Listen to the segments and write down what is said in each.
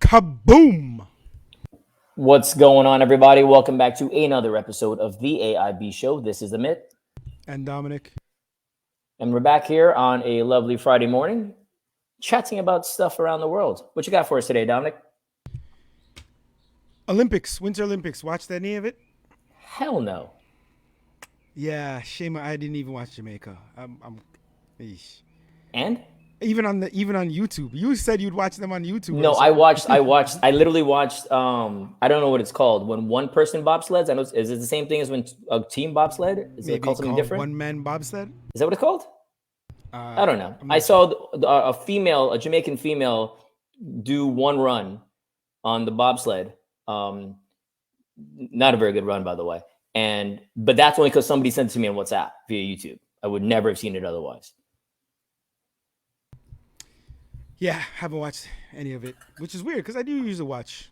Kaboom! What's going on, everybody? Welcome back to another episode of the AIB Show. This is Amit, And Dominic. and we're back here on a lovely Friday morning, chatting about stuff around the world. What you got for us today, Dominic? Winter Olympics. Watched any of it? Hell no. Yeah, shame I didn't even watch Jamaica. Eesh. And Even on YouTube. You said you'd watch them on YouTube. no, I literally watched. I don't know what it's called when one person bobsleds. I know. Is it the same thing as when a team bobsled? Is it called something different? One-man bobsled? Is that what it's called? I don't know. I saw a Jamaican female, do one run on the bobsled. Not a very good run, by the way. But that's only because somebody sent it to me on WhatsApp via YouTube. I would never have seen it otherwise. Yeah, haven't watched any of it, which is weird because I do usually watch.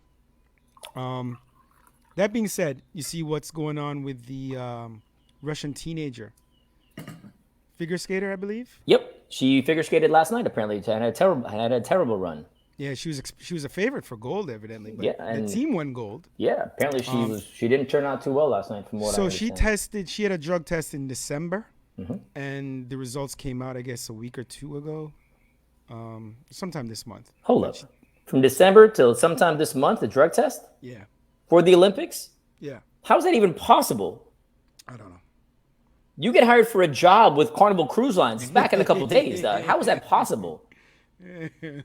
That being said, you see what's going on with the Russian teenager figure skater, I believe. Yep, she figure skated last night. Apparently, and had a terrible run. Yeah, she was a favorite for gold, evidently. But and the team won gold. Yeah, apparently she didn't turn out too well last night, from what I understand. She had a drug test in December, and the results came out, I guess, a week or two ago. Sometime this month. Hold up. From December till sometime this month, the drug test? Yeah. For the Olympics? Yeah. How is that even possible? I don't know. You get hired for a job with Carnival Cruise Lines back in a couple days, dog. How is that possible? And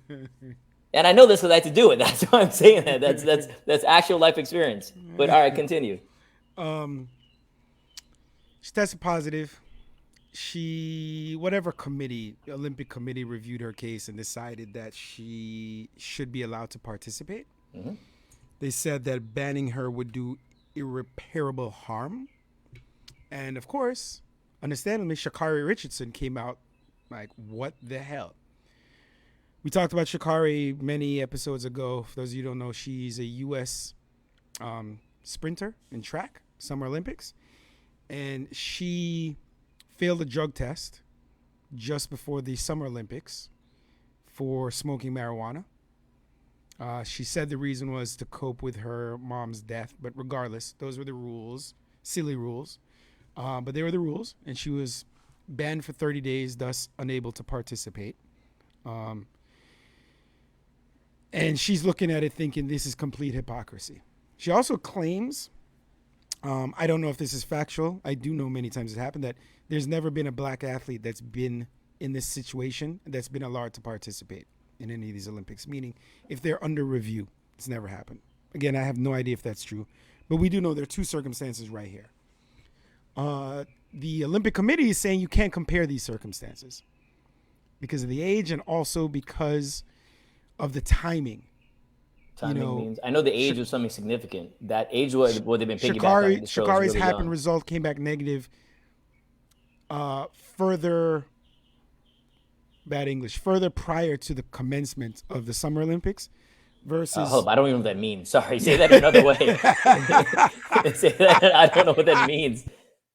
I know this because I had to do it. That's why I'm saying that. That's actual life experience. But all right, continue. She tested positive. Whatever Olympic committee reviewed her case and decided that she should be allowed to participate. Mm-hmm. They said that banning her would do irreparable harm. And of course, understandably, Sha'Carri Richardson came out like, what the hell? We talked about Sha'Carri many episodes ago. For those of you who don't know, she's a U.S. Sprinter in track, Summer Olympics. And she failed a drug test just before the Summer Olympics for smoking marijuana. She said the reason was to cope with her mom's death, but regardless, those were the rules, silly rules. But they were the rules, and she was banned for 30 days, thus unable to participate. And she's looking at it thinking this is complete hypocrisy. She also claims, I don't know if this is factual, I do know many times it happened, that there's never been a black athlete that's been in this situation that's been allowed to participate in any of these Olympics, meaning if they're under review, it's never happened. Again, I have no idea if that's true, but we do know there are two circumstances right here. The Olympic Committee is saying you can't compare these circumstances because of the age and also because of the timing. Means I know the age was something significant. That age was what they've been piggybacking. Sha'Carri's happened result came back negative. Further prior to the commencement of the Summer Olympics versus. I don't even know what that means. Sorry, say that another way. Say that. I don't know what that means.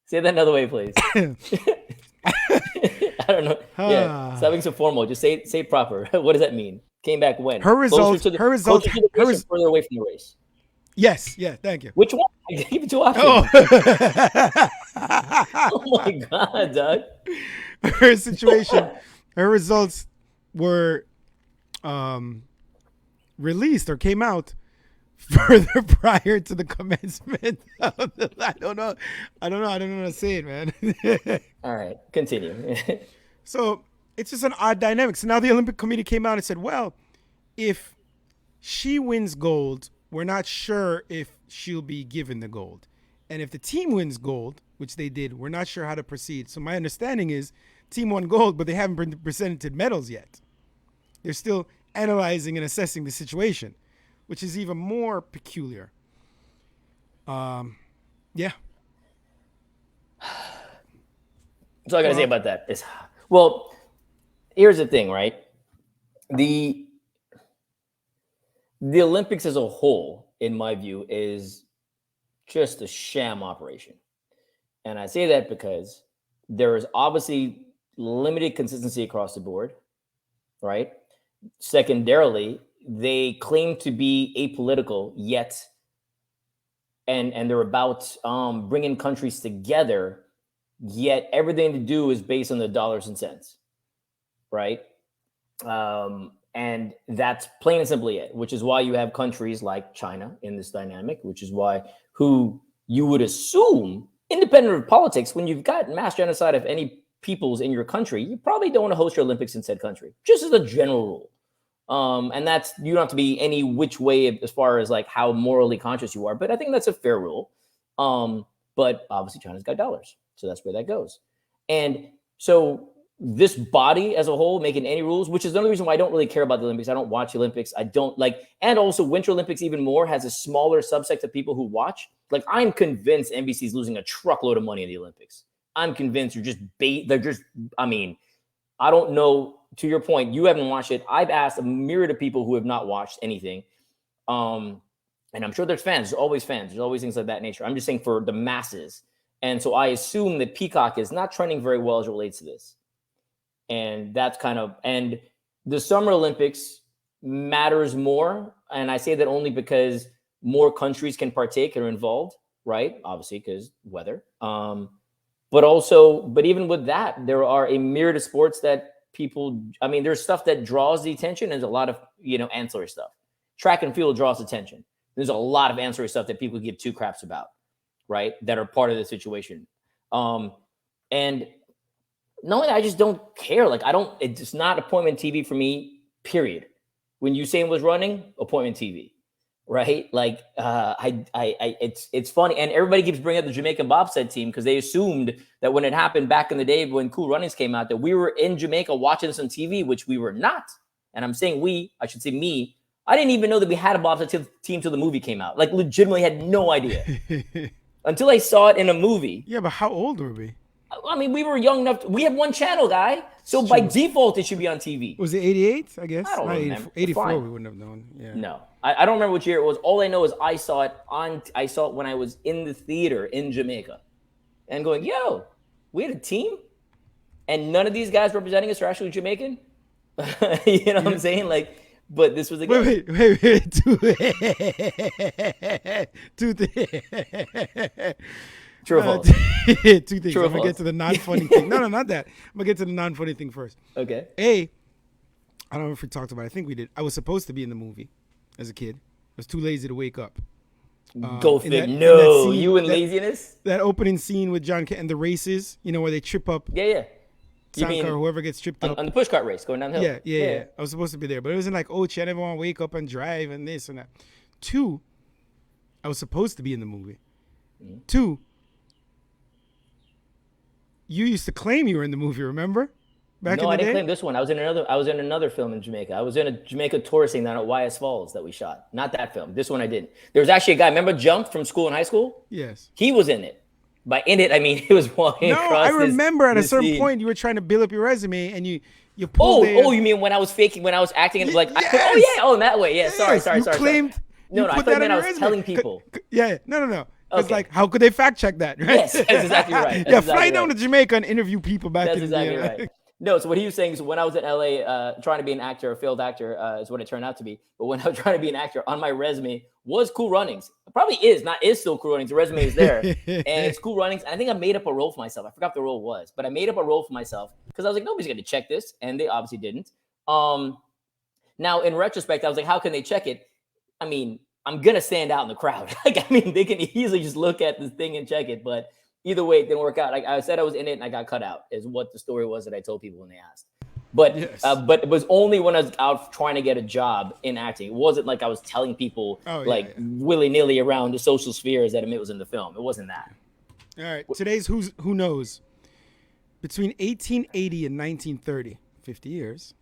Say that another way, please. I don't know. Yeah, stop being so formal. Just say it proper. What does that mean? Came back when? Her results. Further away from the race. Yes. Yeah. Thank you. Which one? I gave it too often. Oh my God, Doug. Her situation. Her results were released or came out further prior to the commencement of the, I don't know how to say it, man. All right, continue. So it's just an odd dynamic. So now the Olympic Committee came out and said, well, if she wins gold, we're not sure if she'll be given the gold. And if the team wins gold, which they did, we're not sure how to proceed. So my understanding is team won gold, but they haven't been presented medals yet. They're still analyzing and assessing the situation, which is even more peculiar. Yeah. That's all I got to say about that. Well, here's the thing, right? The Olympics as a whole, in my view, is just a sham operation. And I say that because there is obviously limited consistency across the board, right? Secondarily, they claim to be apolitical, yet, and they're about bringing countries together, yet everything to do is based on the dollars and cents, right? And that's plain and simply it, which is why you have countries like China in this dynamic, which is why who you would assume, independent of politics, when you've got mass genocide of any peoples in your country, you probably don't want to host your Olympics in said country, just as a general rule. And that's, you don't have to be any which way as far as like how morally conscious you are, but I think that's a fair rule. But obviously China's got dollars, so that's where that goes. And so this body as a whole making any rules, which is another reason why I don't really care about the Olympics. I don't watch the Olympics. I don't like, and also Winter Olympics even more has a smaller subset of people who watch. Like, I'm convinced NBC's losing a truckload of money in the Olympics. I'm convinced I mean, I don't know. To your point, you haven't watched it. I've asked a myriad of people who have not watched anything. And I'm sure there's fans. There's always fans. There's always things like that nature. I'm just saying for the masses. And so I assume that Peacock is not trending very well as it relates to this. And that's and the Summer Olympics matters more. And I say that only because more countries can partake and are involved, right? Obviously, because weather. But even with that, there are a myriad of sports that people, there's stuff that draws the attention. And there's a lot of, ancillary stuff. Track and field draws attention. There's a lot of ancillary stuff that people give two craps about, right? That are part of the situation. And no, I just don't care. Like, it's not appointment TV for me, period. When Usain was running, appointment TV, right? Like, it's funny. And everybody keeps bringing up the Jamaican bobsled team because they assumed that when it happened back in the day when Cool Runnings came out, that we were in Jamaica watching this on TV, which we were not. And I'm saying I should say me. I didn't even know that we had a bobsled team till the movie came out. Like, legitimately had no idea until I saw it in a movie. Yeah, but how old were we? We were young enough. We have one channel, guy. So by default, it should be on TV. Was it 88? I guess. I don't remember. 84, we wouldn't have known. Yeah. No, I don't remember which year it was. All I know is I saw it when I was in the theater in Jamaica, and going, yo, we had a team, and none of these guys representing us are actually Jamaican. You know what I'm saying? Like, but this was the game. Wait. Two things. True or false? Two things. I'm going to get to the non-funny thing. No, not that. I'm going to get to the non-funny thing first. Okay. I don't know if we talked about it. I think we did. I was supposed to be in the movie as a kid. I was too lazy to wake up. Go fit. No, you and laziness? That opening scene with John and the races, where they trip up. Yeah. Sanka or whoever gets tripped up. On the pushcart race going downhill. Yeah. I was supposed to be there. But it wasn't like, oh, I never want to wake up and drive and this and that. 2, I was supposed to be in the movie. 2, you used to claim you were in the movie, remember? I didn't claim this one. I was in another film in Jamaica. I was in a Jamaica tourist thing down at YS Falls that we shot. Not that film. This one I didn't. There was actually a guy, remember Jump from school in high school? Yes. He was in it. By in it, I mean he was walking across. No, I remember at a certain scene. point you were trying to build up your resume and you pulled you mean when I was acting and like, yes. in that way. Yeah, sorry. Claimed, no, I thought I was telling people. Yeah, no. It's Okay. like, how could they fact check that, right? Yes, that's exactly right. Fly down to Jamaica and interview people back That's in the day. exactly right. No, so what he was saying is when I was in LA trying to be an actor, a failed actor is what it turned out to be. But when I was trying to be an actor, on my resume was Cool Runnings. It probably is still Cool Runnings. The resume is there. And it's Cool Runnings. And I think I made up a role for myself. I forgot what the role was, but I made up a role for myself because I was like, nobody's going to check this. And they obviously didn't. Now, in retrospect, I was like, how can they check it? I'm going to stand out in the crowd. They can easily just look at this thing and check it. But either way, it didn't work out. Like I said, I was in it and I got cut out is what the story was that I told people when they asked. But yes. But it was only when I was out trying to get a job in acting. It wasn't like I was telling people willy-nilly around the social spheres that Amit was in the film. It wasn't that. All right. Today's Who Knows. Between 1880 and 1930, 50 years,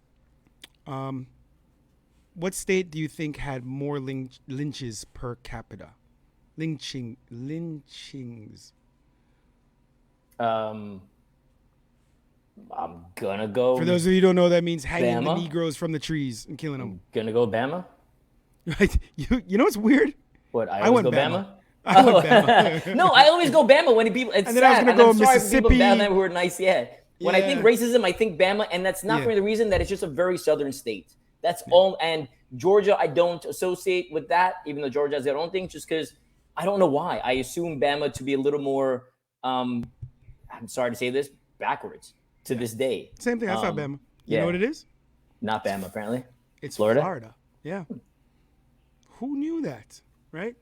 what state do you think had more lynches per capita? Lynchings. I'm gonna go. For those of you who don't know, that means hanging Bama? the Negroes from the trees and killing them. Gonna go Bama. Right? You know what's weird? What I always went go Bama. I went Bama. No, I always go Bama when people. It's and then sad. I was gonna go I'm sorry for Mississippi. people down there who are nice. Yeah. When I think racism, I think Bama, and that's not for the reason that it's just a very southern state. That's all. And Georgia, I don't associate with that, even though Georgia has their own thing, just because I don't know why. I assume Bama to be a little more, I'm sorry to say this, backwards to this day. Same thing. I thought Bama. You know what it is? Not Bama, apparently. It's Florida. Yeah. Who knew that, right?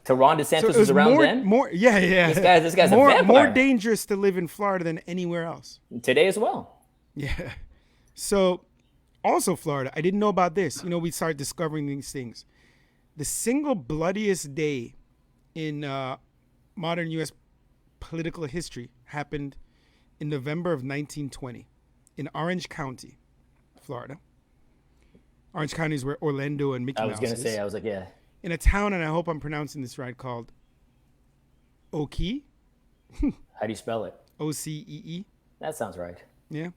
Ron DeSantis was around then? Yeah. This guy's a vampire. More dangerous to live in Florida than anywhere else. Today as well. Yeah. So, also Florida. I didn't know about this. We started discovering these things. The single bloodiest day in modern U.S. political history happened in November of 1920 in Orange County, Florida. Orange County is where Orlando and Mickey Mouse is. I was going to say, I was like, yeah. In a town, and I hope I'm pronouncing this right, called Oki. How do you spell it? Ocee. That sounds right. Yeah.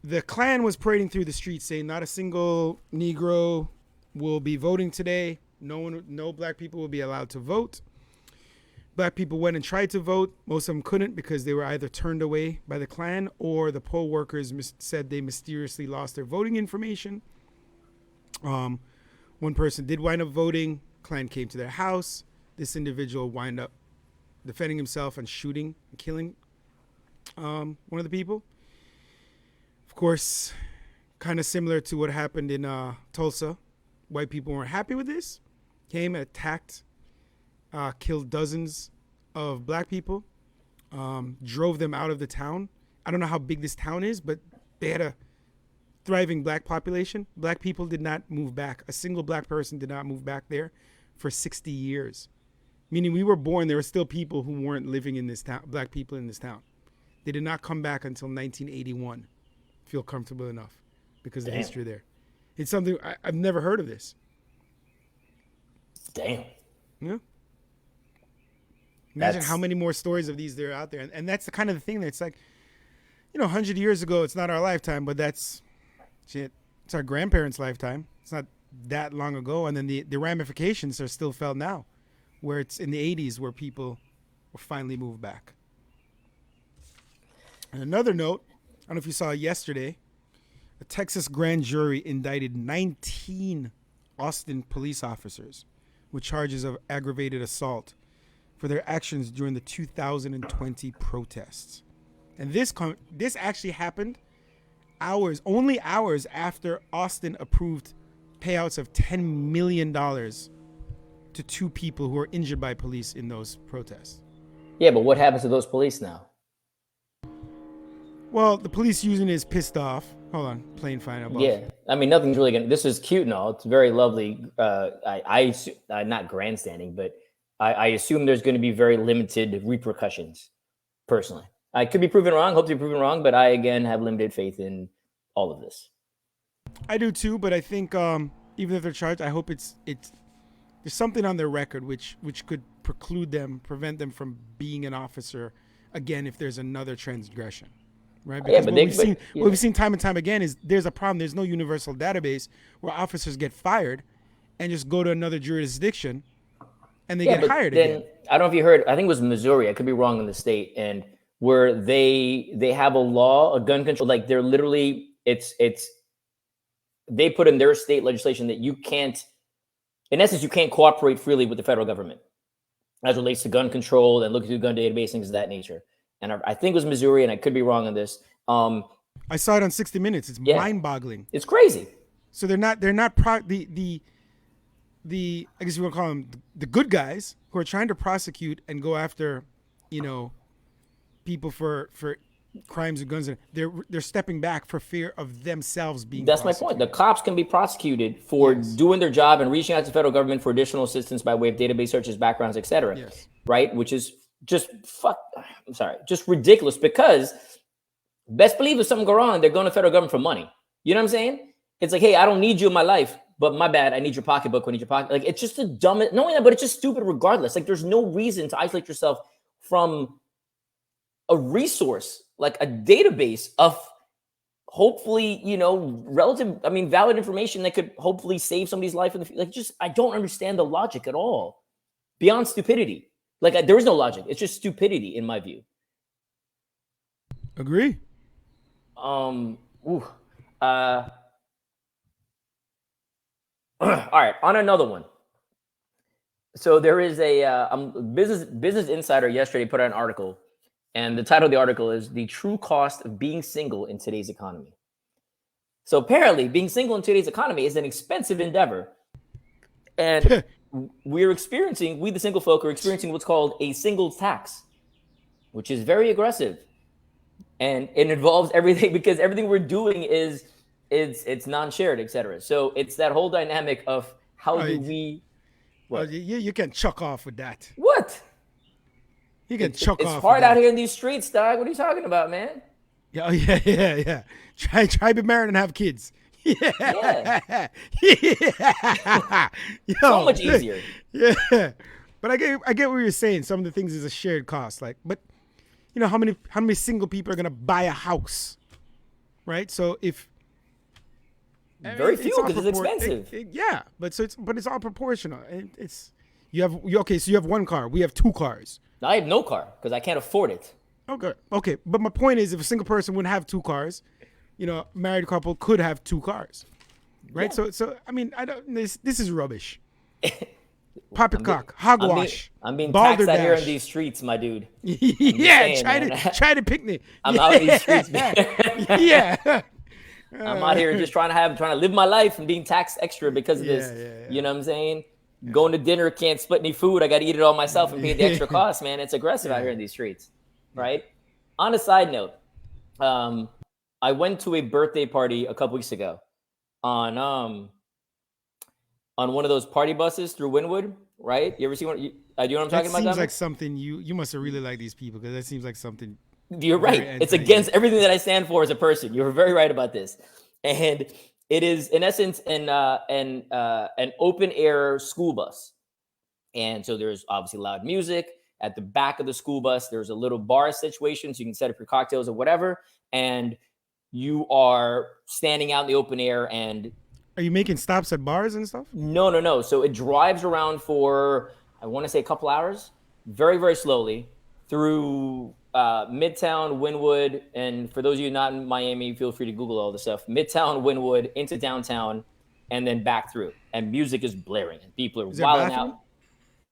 The Klan was parading through the streets saying not a single Negro will be voting today. No black people will be allowed to vote. Black people went and tried to vote. Most of them couldn't because they were either turned away by the Klan or the poll workers said they mysteriously lost their voting information. One person did wind up voting. Klan came to their house. This individual wound up defending himself and shooting and killing one of the people. Of course, kind of similar to what happened in Tulsa. White people weren't happy with this. Came and attacked, killed dozens of black people, drove them out of the town. I don't know how big this town is, but they had a thriving black population. Black people did not move back. A single black person did not move back there for 60 years. Meaning we were born, there were still people who weren't living in this town, black people in this town. They did not come back until 1981. Feel comfortable enough because of the history there. It's something, I've never heard of this. Damn. Yeah. Imagine how many more stories of these there are out there. And that's the kind of the thing that's like, 100 years ago, it's not our lifetime, but that's, shit, it's our grandparents' lifetime. It's not that long ago. And then the ramifications are still felt now, where it's in the 80s where people will finally move back. And another note, I don't know if you saw yesterday, a Texas grand jury indicted 19 Austin police officers with charges of aggravated assault for their actions during the 2020 protests. And this actually happened only hours after Austin approved payouts of $10 million to two people who were injured by police in those protests. Yeah, but what happens to those police now? Well, the police union is pissed off. Hold on, playing fine above. Yeah, I mean, nothing's really gonna. This is cute and all. It's very lovely. I not grandstanding, but I assume there's going to be very limited repercussions. Personally, I could be proven wrong. Hope to be proven wrong, but I again have limited faith in all of this. I do too, but I think even if they're charged, I hope it's there's something on their record which could prevent them from being an officer again if there's another transgression. Right, because what we've seen time and time again is there's a problem. There's no universal database where officers get fired and just go to another jurisdiction and they get hired again. I don't know if you heard, I think it was Missouri, I could be wrong in the state, and where they have a law, a gun control, like they're literally, they put in their state legislation that you can't, in essence, you can't cooperate freely with the federal government as it relates to gun control and looking through gun database, things of that nature. And I think it was Missouri, and I could be wrong on this. I saw it on 60 Minutes. It's mind-boggling. It's crazy. So they're not the I guess you want to call them the good guys who are trying to prosecute and go after, people for crimes with guns. They're stepping back for fear of themselves being. That's my point. The cops can be prosecuted for doing their job and reaching out to the federal government for additional assistance by way of database searches, backgrounds, etc. Yes. Right, which is just just ridiculous, because best believe if something go wrong, they're going to federal government for money. You know what I'm saying? It's like, hey, I don't need you in my life, but my bad, I need your pocketbook. I need your pocket. Like, it's just the dumbest. No, but it's just stupid regardless. Like, there's no reason to isolate yourself from a resource like a database of hopefully, valid information that could hopefully save somebody's life in the future. Like, I don't understand the logic at all. Beyond stupidity. Like, there is no logic. It's just stupidity in my view. Agree. All right, on another one. So there is a Business Insider yesterday put out an article, and the title of the article is "The True Cost of Being Single in Today's Economy." So apparently, being single in today's economy is an expensive endeavor, and we the single folk are experiencing what's called a singles tax, which is very aggressive, and it involves everything because everything we're doing is it's non-shared, etc. So it's that whole dynamic of how do we. Well, you can chuck off with that. What? You can chuck off. It's hard out here in these streets, dog. What are you talking about, man? Yeah, yeah. Try be married and have kids. Yeah. So much easier. Yeah. But I get what you're saying. Some of the things is a shared cost. Like, but you know how many single people are gonna buy a house, right? So if very few because it's expensive. Yeah, but it's all proportional. You have one car. We have two cars. I have no car because I can't afford it. Okay. But my point is, if a single person wouldn't have two cars, a married couple could have two cars, right? Yeah. So I mean, I don't. This is rubbish. Poppycock, hogwash. I'm being taxed out here in these streets, my dude. Try to picnic. I'm out in these streets, man. Yeah. I'm out here just trying to live my life and being taxed extra because of this. Yeah. You know what I'm saying? Yeah. Going to dinner, can't split any food. I got to eat it all myself and pay the extra cost, man. It's aggressive out here in these streets, right? On a side note, I went to a birthday party a couple weeks ago on one of those party buses through Wynwood, right? You ever see one? Do you know what I'm talking about? That seems like something you must have really liked these people because that seems like something. You're right. It's against everything that I stand for as a person. You're very right about this. And it is, in essence, an open air school bus. And so there's obviously loud music. At the back of the school bus, there's a little bar situation so you can set up your cocktails or whatever. And you are standing out in the open air. And are you making stops at bars and stuff? No. So it drives around for, I want to say, a couple hours, very, very slowly through Midtown, Wynwood, and for those of you not in Miami, feel free to Google all the stuff. Midtown, Wynwood, into downtown, and then back through. And music is blaring, and people are wilding out.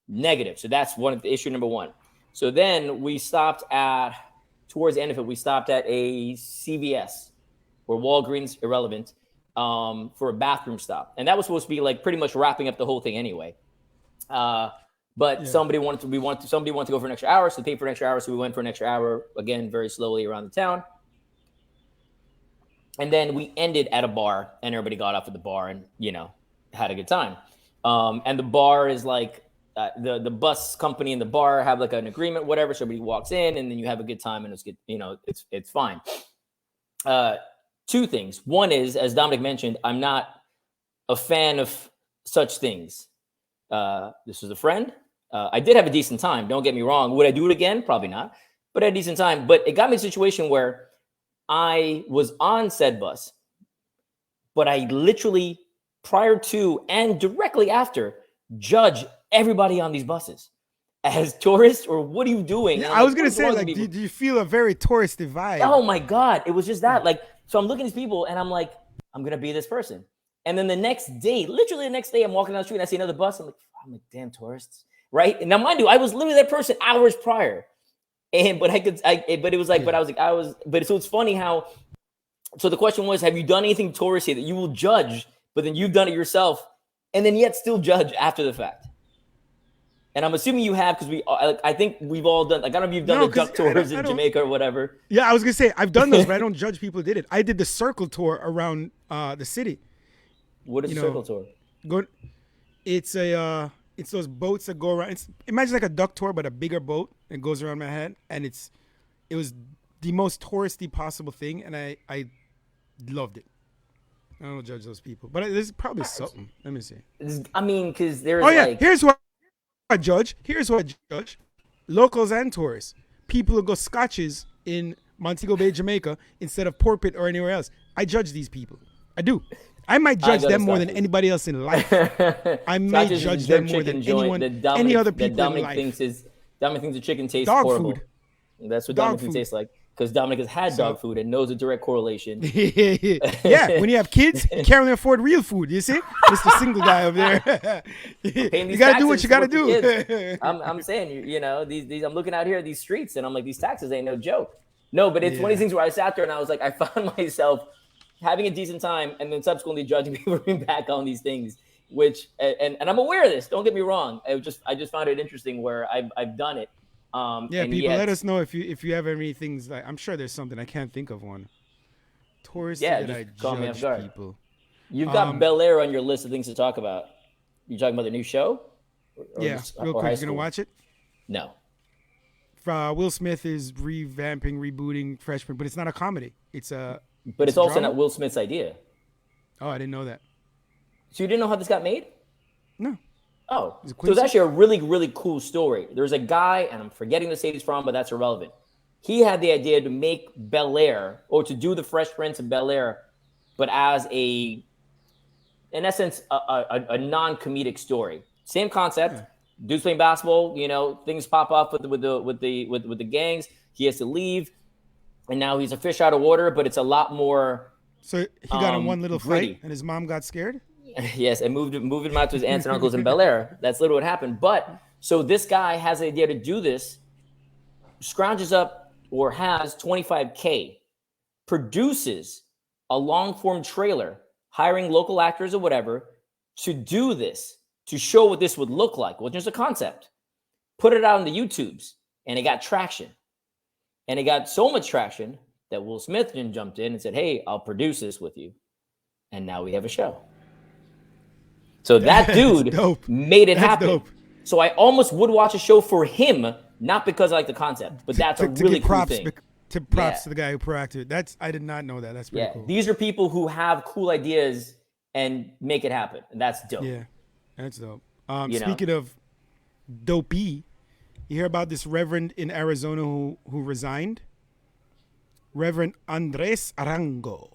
Negative. So that's issue number one. So then we stopped towards the end of it, we stopped at a CVS or Walgreens, irrelevant, for a bathroom stop. And that was supposed to be like pretty much wrapping up the whole thing anyway. But somebody wanted to go for an extra hour, so they paid for an extra hour. So we went for an extra hour, again, very slowly around the town. And then we ended at a bar, and everybody got off at the bar and, had a good time. And the bar is like, the bus company and the bar have like an agreement, whatever. So everybody walks in and then you have a good time and it's good. It's fine. Two things. One is, as Dominic mentioned, I'm not a fan of such things. This was a friend. I did have a decent time. Don't get me wrong. Would I do it again? Probably not. But I had a decent time. But it got me in a situation where I was on said bus, but I literally, prior to and directly after, judge everybody on these buses as tourists, or what are you doing? Yeah, I was going to say, like, do you feel a very touristy vibe? Oh my God. It was just that. Like, so I'm looking at these people and I'm like, I'm going to be this person. And then literally the next day, I'm walking down the street and I see another bus. I'm like, damn tourists. Right. And now mind you, I was literally that person hours prior. But it's funny how, so the question was, have you done anything touristy that you will judge, but then you've done it yourself and then yet still judge after the fact? And I'm assuming you have, because I think we've all done, like, I don't know if you've done the duck tours in Jamaica or whatever. Yeah, I was going to say, I've done those, but I don't judge people who did it. I did the circle tour around the city. What is a circle tour? It's those boats that go around. Imagine like a duck tour, but a bigger boat. It goes around Manhattan, and it was the most touristy possible thing, and I loved it. I don't judge those people, but there's probably something. Let me see. I mean, because there's here's what I judge. Locals and tourists. People who go scotches in Montego Bay, Jamaica, instead of Port Pitt or anywhere else. I judge these people. I do. I might judge them more than anybody else in life. I may judge them more than any other people in life. Dominic thinks the chicken tastes dog horrible. Food. That's what Dog Dominic thinks tastes like. because Dominic has had dog food and knows a direct correlation. Yeah, when you have kids, you can't really afford real food. You see, Mr. Single guy over there. You gotta do what you gotta do. I'm saying, you know, these. I'm looking out here at these streets, and I'm like, these taxes ain't no joke. No, but it's one of these things where I sat there and I was like, I found myself having a decent time, and then subsequently judging people back on these things. Which and I'm aware of this. Don't get me wrong. I just found it interesting where I've done it. People, let us know if you have any things. Like, I'm sure there's something. I can't think of one. Tourist that I judge people. You've got Bel Air on your list of things to talk about. You talking about the new show? Real quick. You gonna watch it? No. Will Smith is rebooting Freshman, but it's not a comedy. It's also drama? Not Will Smith's idea. Oh, I didn't know that. So you didn't know how this got made? No. Oh, so it's actually a really, really cool story. There's a guy, and I'm forgetting the state he's from, but that's irrelevant. He had the idea to make Bel Air, or to do the Fresh Prince of Bel Air, but as in essence, a non-comedic story. Same concept. Yeah. Dude's playing basketball. You know, things pop up with the gangs. He has to leave, and now he's a fish out of water. But it's a lot more. So he got in one little gritty fight, and his mom got scared. Yes, and moved him out to his aunts and uncles in Bel Air. That's literally what happened. But so this guy has the idea to do this, scrounges up or has $25K, produces a long form trailer, hiring local actors or whatever to do this, to show what this would look like. Well, just a concept. Put it out on the YouTubes, and it got traction. And it got so much traction that Will Smith then jumped in and said, "Hey, I'll produce this with you." And now we have a show. So that dude made it happen. Dope. So I almost would watch a show for him, not because I like the concept, but that's a really cool thing. Props to the guy who proacted. I did not know that. That's pretty cool. These are people who have cool ideas and make it happen. And that's dope. Yeah, that's dope. Speaking of dopey, you hear about this reverend in Arizona who resigned? Reverend Andres Arango.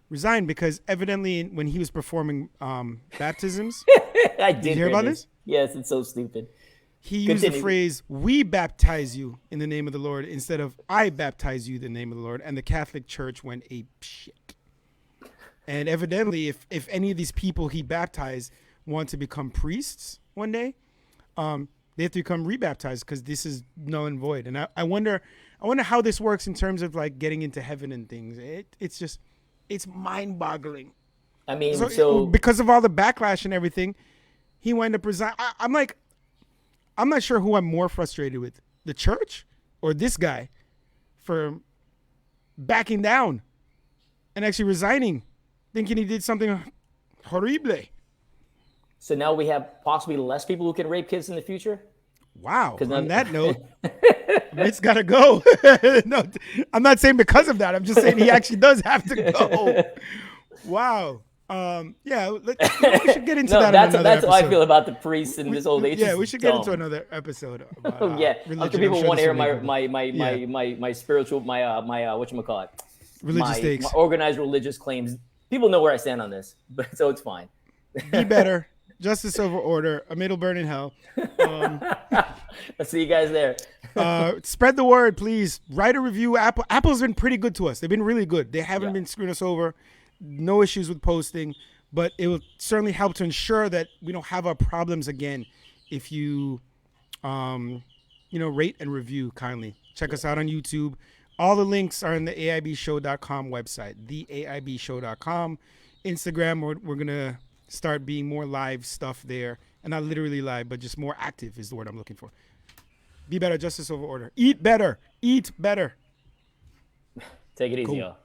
Resigned because evidently when he was performing baptisms, I did hear about this? Yes, it's so stupid. He used the phrase, "We baptize you in the name of the Lord," instead of "I baptize you in the name of the Lord," and the Catholic Church went ape shit. And evidently, if any of these people he baptized want to become priests one day, they have to become rebaptized because this is null and void. And I wonder how this works in terms of like getting into heaven and things. It's mind-boggling. I mean, so because of all the backlash and everything, he wound up resigning. I'm not sure who I'm more frustrated with, the church or this guy for backing down and actually resigning, thinking he did something horrible. So now we have possibly less people who can rape kids in the future? Wow. On that note, it's got to go. No, I'm not saying because of that. I'm just saying he actually does have to go. Wow. We should get into that. That's how I feel about the priests and this old age. Yeah, we should get into another episode. About, I'm sure people want to hear my spiritual, my whatchamacallit? Religious takes. My organized religious claims. People know where I stand on this, but so it's fine. Be better. Justice over order. Amit will burn in hell. I'll see you guys there. Spread the word, please. Write a review. Apple's been pretty good to us. They've been really good. They haven't been screwing us over. No issues with posting, but it will certainly help to ensure that we don't have our problems again if you, rate and review kindly. Check us out on YouTube. All the links are in the AIBshow.com website, theaibshow.com. Instagram, we're going to start being more live stuff there. And not literally live, but just more active is the word I'm looking for. Be better, justice over order. Eat better. Eat better. Take it easy, y'all.